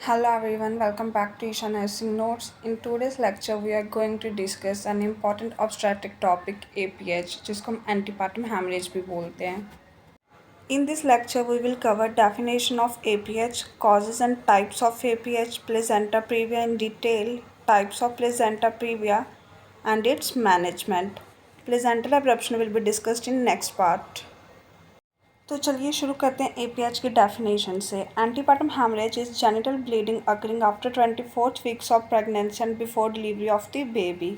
Hello everyone, welcome back to Isha Nursing Notes. In today's lecture, we are going to discuss an important obstetric topic APH, जिसको हम antepartum hemorrhage भी बोलते हैं. In this lecture, we will cover definition of APH, causes and types of APH, placenta previa in detail, types of placenta previa, and its management. Placental abruption will be discussed in next part. तो चलिए शुरू करते हैं APH की definition से. Antepartum haemorrhage is genital bleeding occurring after 24th weeks of pregnancy and before delivery of the baby.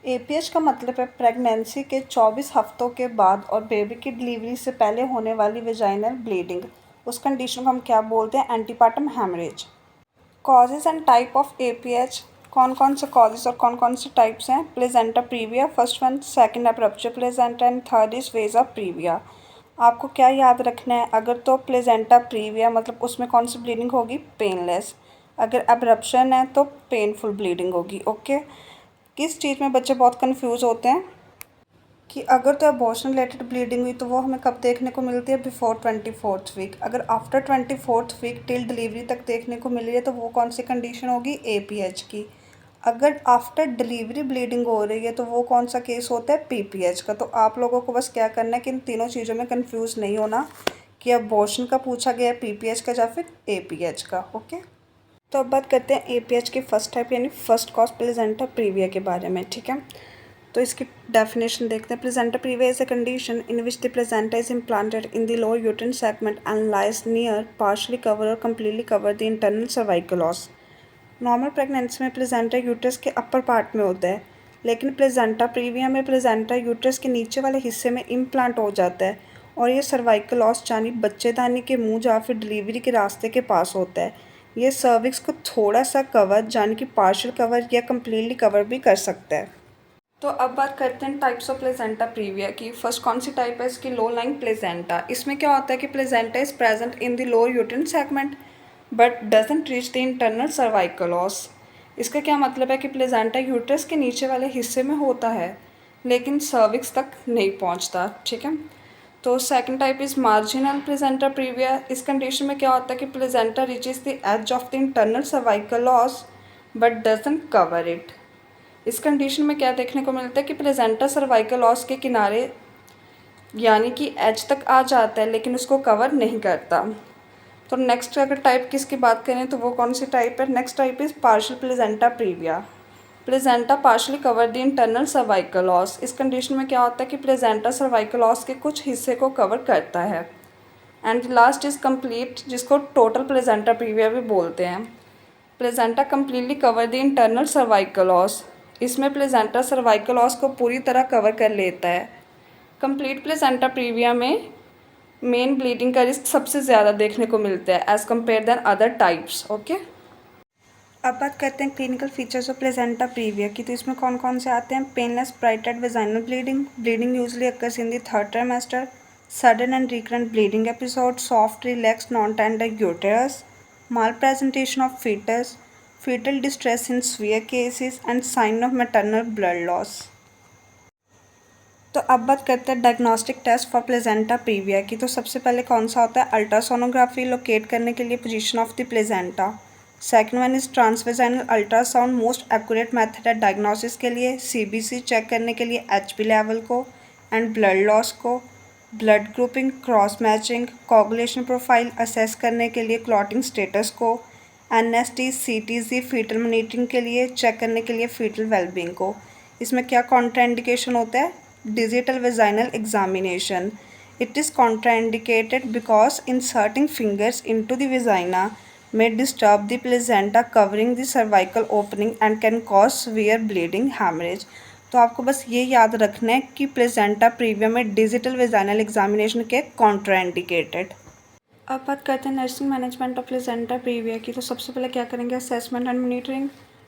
APH का मतलब है प्रेगनेंसी के 24 हफ्तों के बाद और बेबी की डिलीवरी से पहले होने वाली वेजाइनल ब्लीडिंग. उस कंडीशन को हम क्या बोलते हैं? Antepartum haemorrhage. Causes and type of APH. कौन कौन से कॉजेज और कौन कौन से टाइप्स हैं? Placenta previa first one, second है rupture placenta and third is vasa previa. आपको क्या याद रखना है? अगर तो प्लेजेंटा प्रीविया मतलब उसमें कौन सी ब्लीडिंग होगी? पेनलेस. अगर एब्रप्शन है तो पेनफुल ब्लीडिंग होगी. ओके. किस चीज़ में बच्चे बहुत कंफ्यूज होते हैं कि अगर तो अबॉर्शन रिलेटेड ब्लीडिंग हुई तो वो हमें कब देखने को मिलती है? Before 24th week. अगर after 24th week till delivery तक देखने को मिल रही है तो वो कौन सी कंडीशन होगी? एपीएच की. अगर आफ्टर डिलीवरी ब्लीडिंग हो रही है तो वो कौन सा केस होता है? पीपीएच का. तो आप लोगों को बस क्या करना है कि इन तीनों चीज़ों में कंफ्यूज नहीं होना कि अबॉर्शन का पूछा गया है, पीपीएच का या फिर एपीएच का. ओके. तो अब बात करते हैं एपीएच की फर्स्ट टाइप यानी फर्स्ट कॉज प्लेजेंटा प्रीविया के बारे में. ठीक है. तो इसकी डेफिनेशन देखते हैं. Placenta previa is a condition in which the placenta is implanted in the lower uterine segment and lies near partially cover और completely cover the internal cervical os. Normal pregnancy में प्लेजेंटा यूट्रस के upper part में होता है, लेकिन placenta previa में placenta uterus के नीचे वाले हिस्से में इम्प्लांट हो जाता है और ये सर्वाइकल ऑस यानी बच्चेदानी के मुंह या फिर डिलीवरी के रास्ते के पास होता है. ये सर्विक्स को थोड़ा सा कवर यानी कि पार्शियल कवर या कम्प्लीटली कवर भी कर सकता है. तो अब बात करते हैं टाइप्स ऑफ प्लेजेंटा प्रीविया की. फर्स्ट कौन सी टाइप है इसकी? Low lying placenta. इसमें क्या होता है कि placenta is present in the lower uterine segment but doesn't reach the internal cervical os. इसका क्या मतलब है कि प्लेजेंटा यूट्रस के नीचे वाले हिस्से में होता है लेकिन सर्विक्स तक नहीं पहुंचता. ठीक है. तो second type is marginal placenta previa. इस कंडीशन में क्या होता है कि placenta reaches the edge of the internal cervical os but doesn't cover it. इस कंडीशन में क्या देखने को मिलता है कि प्लेजेंटा सर्वाइकल ऑस के किनारे यानी कि एज तक आ जाता है लेकिन उसको कवर नहीं करता. तो नेक्स्ट अगर टाइप किसकी बात करें तो वो कौन सी टाइप है? Next type is partial placenta previa. Placenta partially cover the internal cervical os. इस कंडीशन में क्या होता है कि प्लेजेंटा सर्वाइकल ऑस के कुछ हिस्से को कवर करता है. एंड लास्ट इज़ कंप्लीट जिसको टोटल प्लेजेंटा प्रीविया भी बोलते हैं. Placenta completely cover the internal cervical os. इसमें प्लेजेंटा सर्वाइकल ऑस को पूरी तरह कवर कर लेता है. कंप्लीट प्लेजेंटा प्रीविया में मेन ब्लीडिंग का रिस्क सबसे ज़्यादा देखने को मिलता है as compare than other types. Okay. अब बात करते हैं clinical features of placenta previa की. तो इसमें कौन कौन से आते हैं? Painless bright red vaginal bleeding. Bleeding usually occurs in the third trimester. Sudden and recurrent bleeding episode. Soft relax non tender uterus. Malpresentation of fetus. fetal distress in severe cases and sign of maternal blood loss. तो अब बात करते हैं diagnostic test for placenta previa की. तो सबसे पहले कौन सा होता है? अल्ट्रासोनोग्राफी लोकेट करने के लिए position of the placenta. Second one is transvaginal ultrasound most accurate method है डायग्नोसिस के लिए. सीबीसी चेक करने के लिए एचपी लेवल को एंड ब्लड लॉस को. Blood grouping, cross matching, coagulation profile assess करने के लिए क्लॉटिंग स्टेटस को. एनएसटी, सीटीजी फीटल मॉनिटरिंग के लिए चेक करने के लिए फीटल वेलबींग को. इसमें क्या कॉन्ट्राइंडिकेशन होता है? Digital vaginal examination. It is contraindicated because inserting fingers into the vagina may disturb the placenta covering the cervical opening and can cause severe bleeding hemorrhage. तो आपको बस ये याद रखना है कि प्लेजेंटा प्रीविया में डिजिटल वेजाइनल एग्जामिनेशन के कॉन्ट्राइंडिकेटेड. अब बात करते हैं nursing management of placenta previa की. तो सबसे पहले क्या करेंगे? Assessment and monitoring.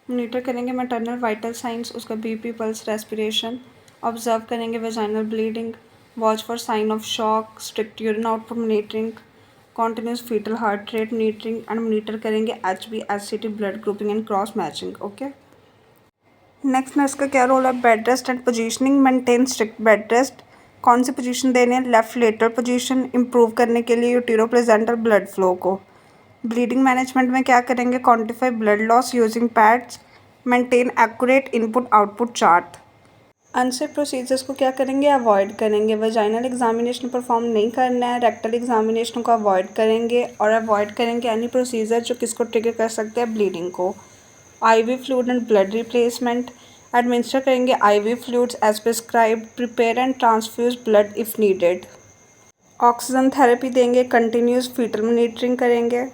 मॉनिटर करेंगे मैटरनल वाइटल साइंस, उसका बीपी, पल्स, रेस्पिरेशन. ऑब्जर्व करेंगे vaginal bleeding. Watch for sign of shock. Strict urine output monitoring. Continuous fetal heart rate monitoring and monitor करेंगे Hb, HCT, blood grouping and cross matching. Okay. Next nurse का क्या role है? Bed rest and positioning. Maintain strict bed rest. कौन सी position देनी है? Left lateral position. Improve करने के लिए यूटेरो प्लेजेंटल ब्लड फ्लो को. ब्लीडिंग मैनेजमेंट में क्या करेंगे, quantify blood loss using pads, maintain accurate input output chart. Unsafe procedures को क्या करेंगे, अवॉइड करेंगे। वजाइनल एग्जामिनेशन परफॉर्म नहीं करना है, रेक्टल एग्जामिनेशन को अवॉइड करेंगे और अवॉइड करेंगे एनी प्रोसीजर जो किसको ट्रिगर कर सकते हैं, ब्लीडिंग को। IV fluid and blood replacement administer करेंगे IV fluids as prescribed, prepare and transfuse blood if needed. Oxygen therapy देंगे, कंटिन्यूस फीटल मॉनिटरिंग करेंगे।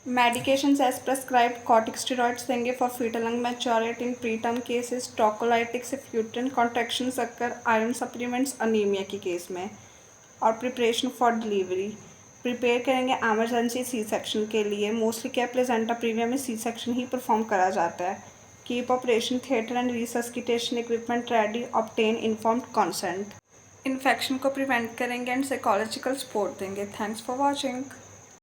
मेडिकेशंस एज प्रेस्क्राइब्ड, कॉर्टिकोस्टेरॉइड्स देंगे for fetal lung maturity in preterm cases, tocolytics if uterine contractions occur, iron supplements anaemia की case में। और preparation for delivery prepare करेंगे emergency C section के लिए। Mostly क्या placenta previa में सी सेक्शन ही perform करा जाता है। Keep operation theatre and resuscitation equipment ready, obtain informed consent. Infection को प्रिवेंट करेंगे एंड साइकोलॉजिकल सपोर्ट देंगे। Thanks for watching.